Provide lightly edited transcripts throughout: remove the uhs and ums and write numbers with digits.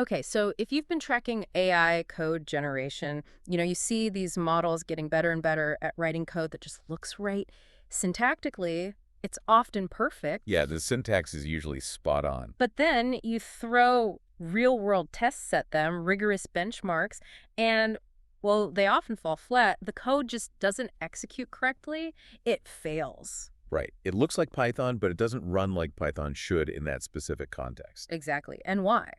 Okay, so if you've been tracking AI code generation, you see these models getting better and better at writing code that just looks right. Syntactically, it's often perfect. Yeah, the syntax is usually spot on. But then you throw real-world tests at them, rigorous benchmarks, and, well, they often fall flat. The code just doesn't execute correctly. It fails. Right. It looks like Python, but it doesn't run like Python should in that specific context. Exactly. And why?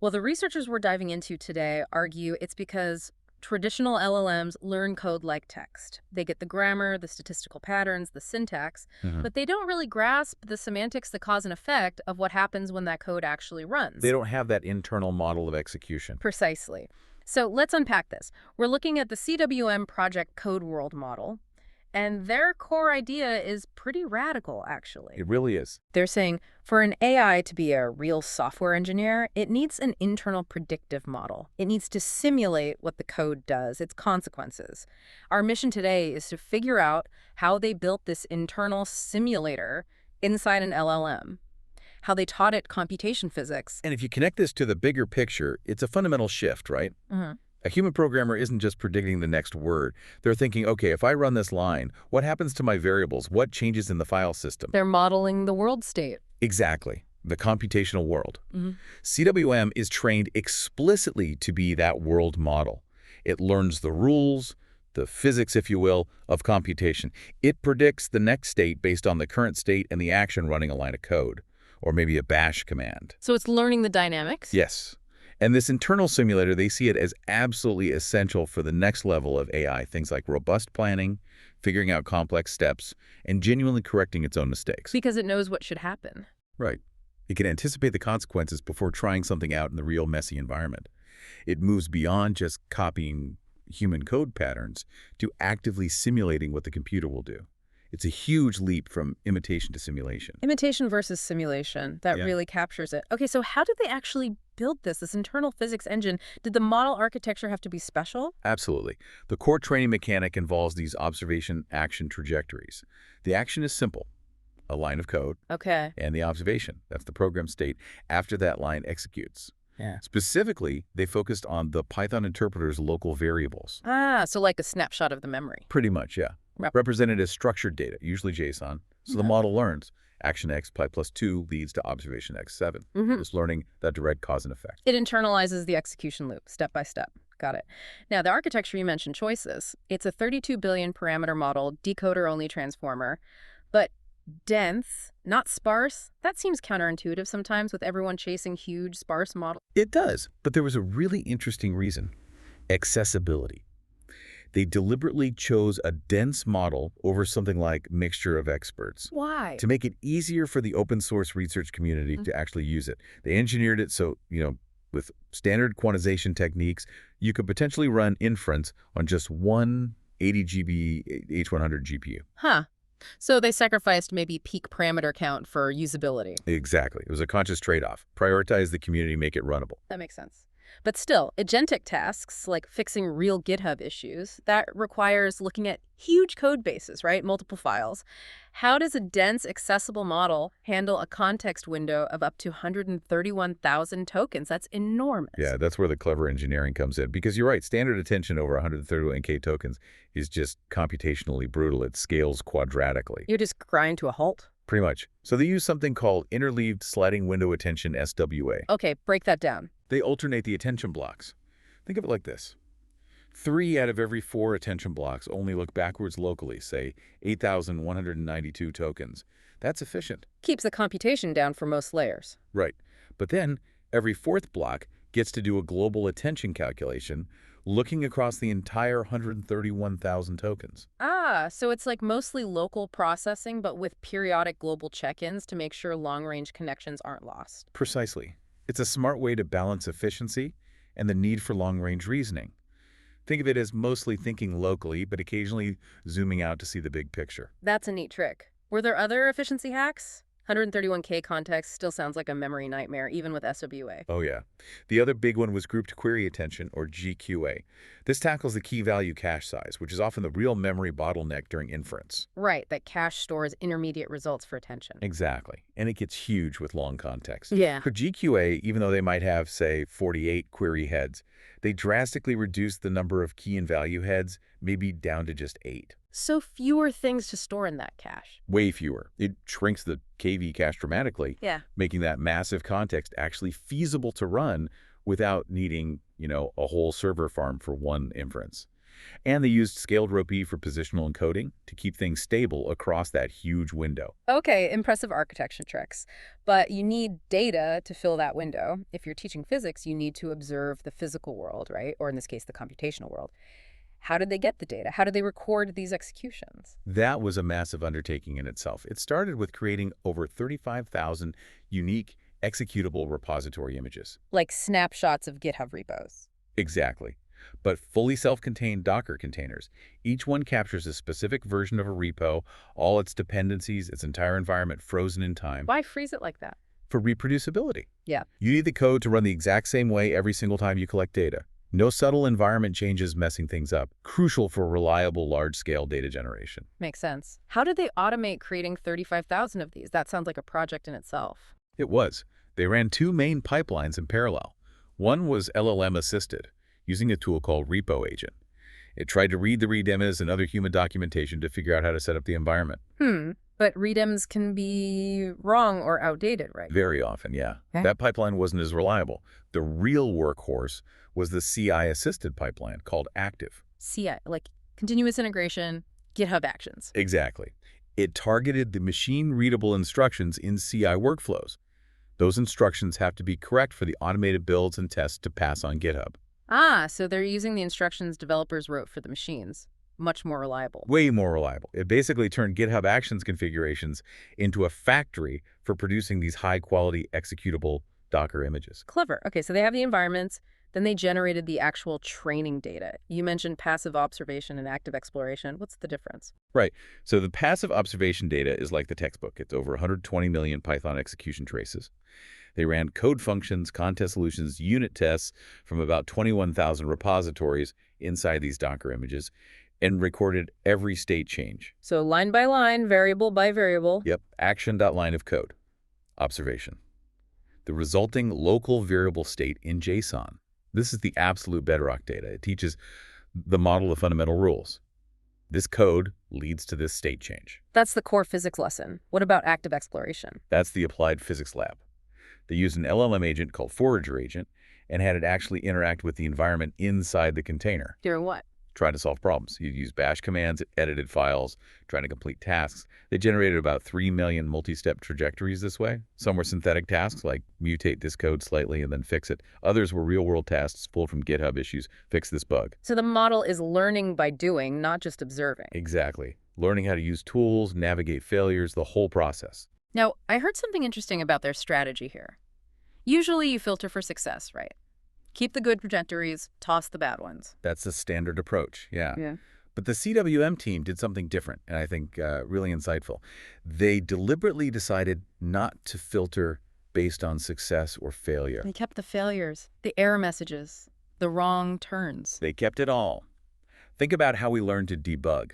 Well, the researchers we're diving into today argue it's because traditional LLMs learn code like text. They get the grammar, the statistical patterns, the syntax, Mhm. but they don't really grasp the semantics, the cause and effect of what happens when that code actually They runs. don't have that internal model of execution. Precisely. So let's unpack this. We're looking at the CWM Project Code World model, and their core idea is pretty radical, actually. It really is. They're saying for an AI to be a real software engineer, it needs an internal predictive model. It needs to simulate what the code does, its consequences. Our mission today is to figure out how they built this internal simulator inside an LLM, how they taught it computation physics. And if you connect this to the bigger picture, it's a fundamental shift, right? Mhm. A human programmer isn't just predicting the next word. They're thinking, okay, if I run this line, what happens to my variables? What changes in the file system? They're modeling the world state. Exactly. The computational world. Mhm. CWM is trained explicitly to be that world model. It learns the rules, the physics, if you will, of computation. It predicts the next state based on the current state and the action running a line of code, or maybe a bash command. So it's learning the dynamics? Yes. And this internal simulator, they see it as absolutely essential for the next level of AI, things like robust planning, figuring out complex steps, and genuinely correcting its own mistakes. Because it knows what should happen. Right. It can anticipate the consequences before trying something out in the real messy environment. It moves beyond just copying human code patterns to actively simulating what the computer will do. It's a huge leap from imitation to simulation. Imitation versus simulation. That Yeah. really captures it. Okay, so how did they actually build this internal physics engine? Did the model architecture have to be special? Absolutely. The core training mechanic involves these observation-action trajectories. The action is simple, a line of code, Okay. and the observation, that's the program state, after that line executes. Yeah. Specifically, they focused on the Python interpreter's local variables. Ah, so like a snapshot of the memory. Pretty much, yeah. Rep- Represented as structured data, usually JSON. So the Yeah. model learns action X pi plus 2 leads to observation X7. Mhm. Just learning that direct cause and effect. It internalizes the execution loop, step by step. Got it. Now, the architecture you mentioned, choices. It's a 32 billion parameter model, decoder-only transformer, but dense, not sparse. That seems counterintuitive sometimes with everyone chasing huge, sparse models. It does, but there was a really interesting reason. Accessibility. They deliberately chose a dense model over something like mixture of experts Why? to make it easier for the open source research community to actually use it. They engineered it so, with standard quantization techniques, you could potentially run inference on just one 80 GB H100 GPU. Huh. So they sacrificed maybe peak parameter count for usability. Exactly. It was a conscious trade-off. Prioritize the community, make it runnable. That makes sense. But still, agentic tasks, like fixing real GitHub issues, that requires looking at huge code bases, right? Multiple files. How does a dense, accessible model handle a context window of up to 131,000 tokens? That's enormous. Yeah, that's where the clever engineering comes in. Because you're right, standard attention over 131K tokens is just computationally brutal. It scales quadratically. You just grind to a halt? Pretty much. So they use something called interleaved sliding window attention, SWA. Okay, break that down. They alternate the attention blocks. Think of it like this. 3 out of every 4 attention blocks only look backwards locally, say 8,192 tokens. That's efficient. Keeps the computation down for most layers. Right. But then every 4th block gets to do a global attention calculation, looking across the entire 131,000 tokens. Ah, so it's like mostly local processing, but with periodic global check-ins to make sure long-range connections aren't lost. Precisely. It's a smart way to balance efficiency and the need for long-range reasoning. Think of it as mostly thinking locally, but occasionally zooming out to see the big picture. That's a neat trick. Were there other efficiency hacks? 131K context still sounds like a memory nightmare, even with SWA. Oh, yeah. The other big one was grouped query attention, or GQA. This tackles the key value cache size, which is often the real memory bottleneck during inference. Right, that cache stores intermediate results for attention. Exactly. And it gets huge with long context. Yeah. For GQA, even though they might have, say, 48 query heads, they drastically reduce the number of key and value heads, maybe down to just 8. So fewer things to store in that cache. Way fewer. It shrinks the KV cache dramatically, Yeah. making that massive context actually feasible to run without needing, a whole server farm for one inference. And they used scaled rope E for positional encoding to keep things stable across that huge window. Okay, impressive architecture tricks. But you need data to fill that window. If you're teaching physics, you need to observe the physical world, right? Or in this case, the computational world. How did they get the data? How did they record these executions? That was a massive undertaking in itself. It started with creating over 35,000 unique executable repository images. Like snapshots of GitHub repos. Exactly. But fully self-contained Docker containers. Each one captures a specific version of a repo, all its dependencies, its entire environment frozen in time. Why freeze it like that? For reproducibility. Yeah. You need the code to run the exact same way every single time you collect data. No subtle environment changes messing things up. Crucial for reliable large-scale data generation. Makes sense. How did they automate creating 35,000 of these? That sounds like a project in itself. It was. They ran 2 main pipelines in parallel. One was LLM assisted, using a tool called Repo Agent. It tried to read the readmes and other human documentation to figure out how to set up the environment. But readmes can be wrong or outdated, right? Very often, yeah. Okay. That pipeline wasn't as reliable. The real workhorse was the CI-assisted pipeline called Active. CI, like continuous integration, GitHub Actions. Exactly. It targeted the machine-readable instructions in CI workflows. Those instructions have to be correct for the automated builds and tests to pass on GitHub. Ah, so they're using the instructions developers wrote for the machines. Much more reliable. Way more reliable. It basically turned GitHub Actions configurations into a factory for producing these high-quality executable Docker images. Clever. Okay, so they have the environments, then they generated the actual training data. You mentioned passive observation and active exploration. What's the difference? Right. So the passive observation data is like the textbook. It's over 120 million Python execution traces. They ran code functions, contest solutions, unit tests from about 21,000 repositories inside these Docker images and recorded every state change. So line by line, variable by variable. Yep, action.line of code. Observation. The resulting local variable state in JSON. This is the absolute bedrock data. It teaches the model the fundamental rules. This code leads to this state change. That's the core physics lesson. What about active exploration? That's the applied physics lab. They used an LLM agent called Forager Agent and had it actually interact with the environment inside the container. Doing what? Trying to solve problems. You'd use bash commands, edited files, trying to complete tasks. They generated about 3 million multi-step trajectories this way. Some were synthetic tasks like mutate this code slightly and then fix it. Others were real-world tasks pulled from GitHub issues, fix this bug. So the model is learning by doing, not just observing. Exactly. Learning how to use tools, navigate failures, the whole process. Now, I heard something interesting about their strategy here. Usually you filter for success, right? Keep the good trajectories, toss the bad ones. That's a standard approach, yeah. Yeah. But the CWM team did something different, and I think really insightful. They deliberately decided not to filter based on success or failure. They kept the failures, the error messages, the wrong turns. They kept it all. Think about how we learn to debug.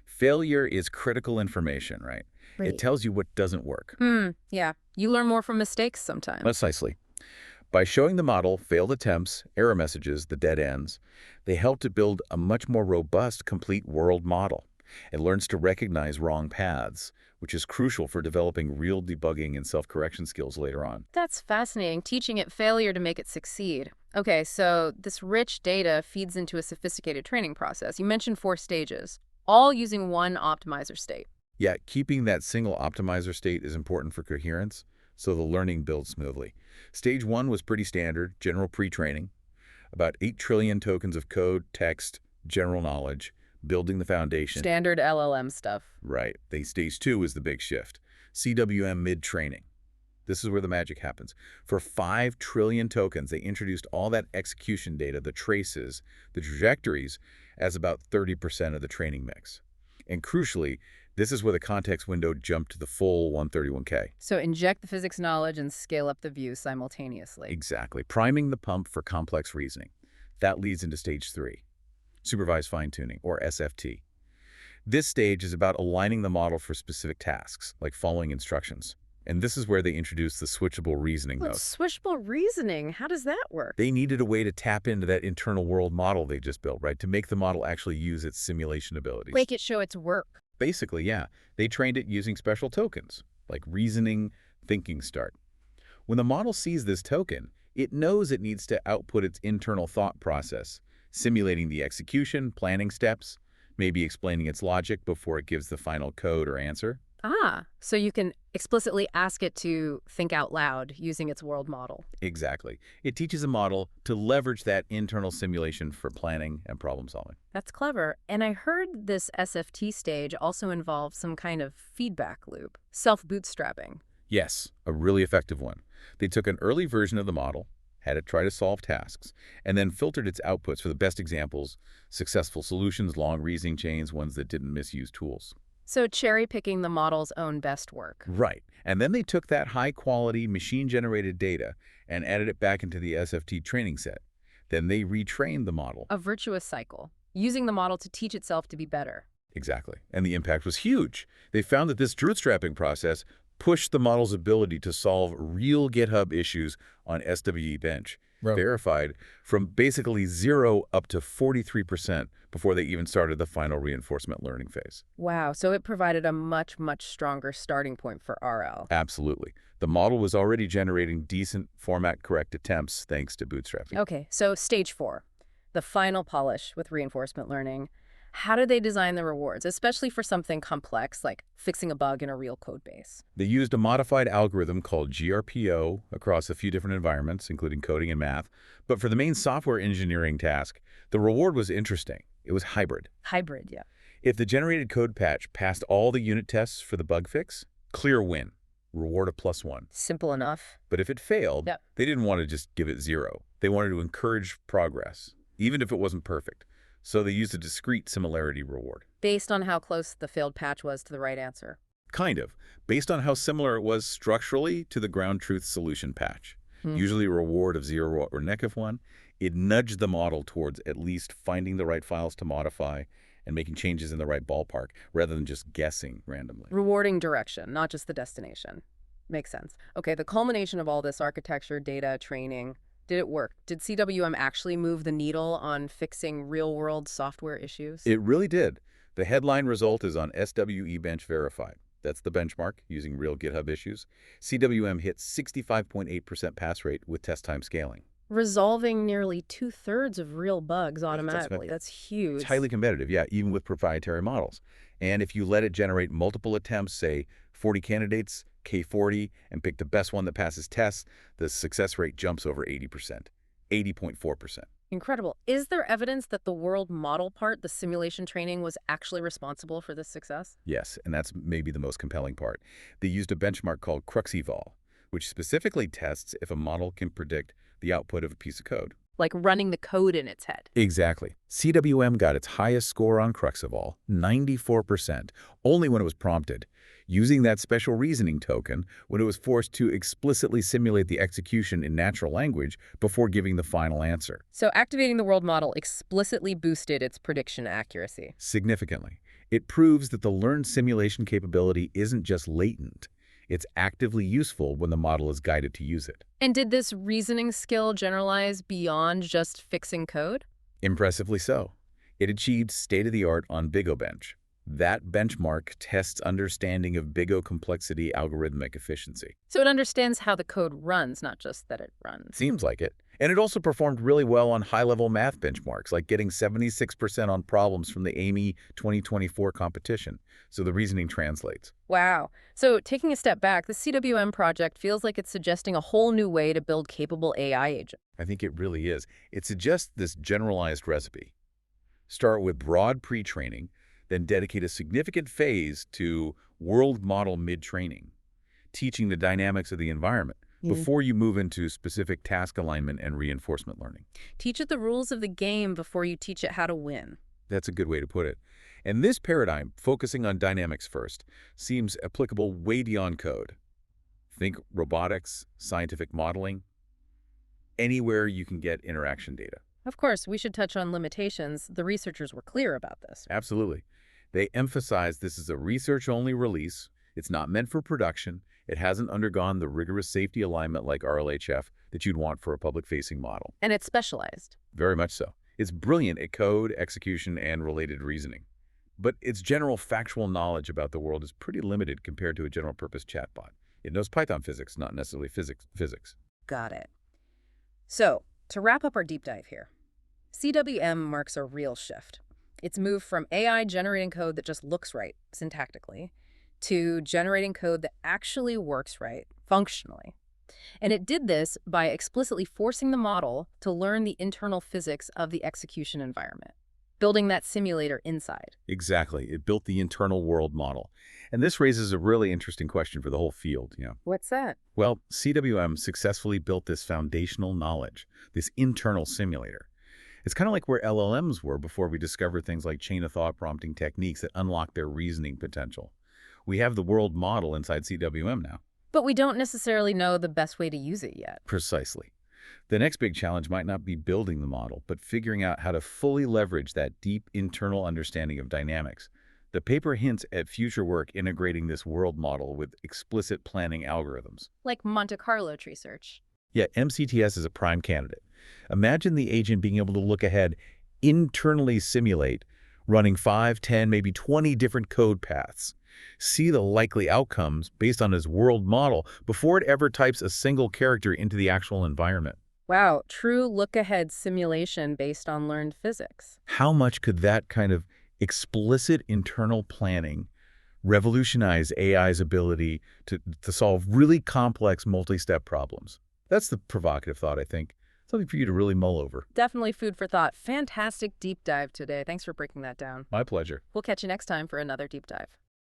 Failure is critical information, right? Right. It tells you what doesn't work. Yeah. You learn more from mistakes sometimes. Precisely. By showing the model failed attempts, error messages, the dead ends, they help to build a much more robust, complete world model. It learns to recognize wrong paths, which is crucial for developing real debugging and self-correction skills later on. That's fascinating, teaching it failure to make it succeed. Okay, so this rich data feeds into a sophisticated training process. You mentioned 4 stages, all using one optimizer state. Yeah, keeping that single optimizer state is important for coherence, so the learning builds smoothly. Stage 1 was pretty standard, general pre-training, about 8 trillion tokens of code, text, general knowledge, building the foundation. Standard LLM stuff. Right. Stage 2 is the big shift, CWM mid-training. This is where the magic happens. For 5 trillion tokens, they introduced all that execution data, the traces, the trajectories, as about 30% of the training mix. And crucially, This is where the context window jumped to the full 131K. So inject the physics knowledge and scale up the view simultaneously. Exactly, priming the pump for complex reasoning. That leads into stage 3, supervised fine-tuning, or SFT. This stage is about aligning the model for specific tasks, like following instructions. And this is where they introduced the switchable reasoning Well, mode. switchable reasoning, how does that work? They needed a way to tap into that internal world model they just built, right? To make the model actually use its simulation abilities. Make it show its work. Basically, yeah. They trained it using special tokens, like reasoning, thinking start. When the model sees this token, it knows it needs to output its internal thought process, simulating the execution, planning steps, maybe explaining its logic before it gives the final code or answer. Ah, so you can explicitly ask it to think out loud using its world model. Exactly. It teaches a model to leverage that internal simulation for planning and problem solving. That's clever. And I heard this SFT stage also involves some kind of feedback loop, self-bootstrapping. Yes, a really effective one. They took an early version of the model, had it try to solve tasks, and then filtered its outputs for the best examples, successful solutions, long reasoning chains, ones that didn't misuse tools. So cherry-picking the model's own best work. Right. And then they took that high-quality, machine-generated data and added it back into the SFT training set. Then they retrained the model. A virtuous cycle, using the model to teach itself to be better. Exactly. And the impact was huge. They found that this bootstrapping process pushed the model's ability to solve real GitHub issues on SWE-bench, verified from basically 0 up to 43% before they even started the final reinforcement learning phase. Wow, so it provided a much, much stronger starting point for RL. Absolutely. The model was already generating decent format-correct attempts thanks to bootstrapping. Okay, so stage 4, the final polish with reinforcement learning. How did they design the rewards, especially for something complex like fixing a bug in a real code base? They used a modified algorithm called GRPO across a few different environments, including coding and math. But for the main software engineering task, the reward was interesting. It was hybrid. Hybrid, yeah. If the generated code patch passed all the unit tests for the bug fix, clear win. Reward of +1. Simple enough. But if it failed, Yep. they didn't want to just give it 0. They wanted to encourage progress, even if it wasn't perfect. So they used a discrete similarity reward. Based on how close the failed patch was to the right answer. Kind of, based on how similar it was structurally to the ground truth solution patch. Usually a reward of 0 or -1. It nudged the model towards at least finding the right files to modify and making changes in the right ballpark, rather than just guessing randomly. Rewarding direction, not just the destination. Makes sense. Okay, the culmination of all this architecture, data, training, did it work? Did CWM actually move the needle on fixing real-world software issues? It really did. The headline result is on SWE-bench verified. That's the benchmark using real GitHub issues. CWM hit 65.8% pass rate with test time scaling. Resolving nearly 2/3 of real bugs automatically. right. That's huge. It's highly competitive, yeah, even with proprietary models. And if you let it generate multiple attempts, say 40 candidates, K40, and pick the best one that passes tests, the success rate jumps over 80%, 80.4%. Incredible. Is there evidence that the world model part, the simulation training, was actually responsible for this success? Yes, and that's maybe the most compelling part. They used a benchmark called CruxEval, which specifically tests if a model can predict the output of a piece of code. Like running the code in its head. Exactly. CWM got its highest score on CruxEval, 94%, only when it was prompted, using that special reasoning token when it was forced to explicitly simulate the execution in natural language before giving the final answer. So activating the world model explicitly boosted its prediction accuracy. Significantly, it proves that the learned simulation capability isn't just latent. It's actively useful when the model is guided to use it. And did this reasoning skill generalize beyond just fixing code? Impressively so. It achieved state-of-the-art on BigObench. That benchmark tests understanding of big O complexity algorithmic efficiency. So it understands how the code runs, not just that it runs. Seems like it. And it also performed really well on high-level math benchmarks, like getting 76% on problems from the Amy 2024 competition. So the reasoning translates. Wow. So taking a step back, the CWM project feels like it's suggesting a whole new way to build capable AI agents. I think it really is. It suggests this generalized recipe. Start with broad pre-training, then dedicate a significant phase to world model mid-training, teaching the dynamics of the environment before you move into specific task alignment and reinforcement learning. Teach it the rules of the game before you teach it how to win. That's a good way to put it. And this paradigm, focusing on dynamics first, seems applicable way beyond code. Think robotics, scientific modeling, anywhere you can get interaction data. Of course, we should touch on limitations. The researchers were clear about this. Absolutely. They emphasize this is a research-only release. It's not meant for production. It hasn't undergone the rigorous safety alignment like RLHF that you'd want for a public-facing model. And it's specialized. Very much so. It's brilliant at code, execution, and related reasoning. But its general factual knowledge about the world is pretty limited compared to a general-purpose chatbot. It knows Python physics, not necessarily physics. Got it. So, to wrap up our deep dive here, CWM marks a real shift. It's moved from AI generating code that just looks right syntactically to generating code that actually works right functionally. And it did this by explicitly forcing the model to learn the internal physics of the execution environment, building that simulator inside. Exactly. It built the internal world model. And this raises a really interesting question for the whole field. What's that? Well, CWM successfully built this foundational knowledge, this internal simulator. It's kind of like where LLMs were before we discovered things like chain of thought prompting techniques that unlock their reasoning potential. We have the world model inside CWM now. But we don't necessarily know the best way to use it yet. Precisely. The next big challenge might not be building the model, but figuring out how to fully leverage that deep internal understanding of dynamics. The paper hints at future work integrating this world model with explicit planning algorithms. Like Monte Carlo tree search. Yeah, MCTS is a prime candidate. Imagine the agent being able to look ahead, internally simulate, running 5, 10, maybe 20 different code paths, see the likely outcomes based on his world model before it ever types a single character into the actual environment. Wow, true look-ahead simulation based on learned physics. How much could that kind of explicit internal planning revolutionize AI's ability to solve really complex multi-step problems? That's the provocative thought, I think. Something for you to really mull over. Definitely food for thought. Fantastic deep dive today. Thanks for breaking that down. My pleasure. We'll catch you next time for another deep dive.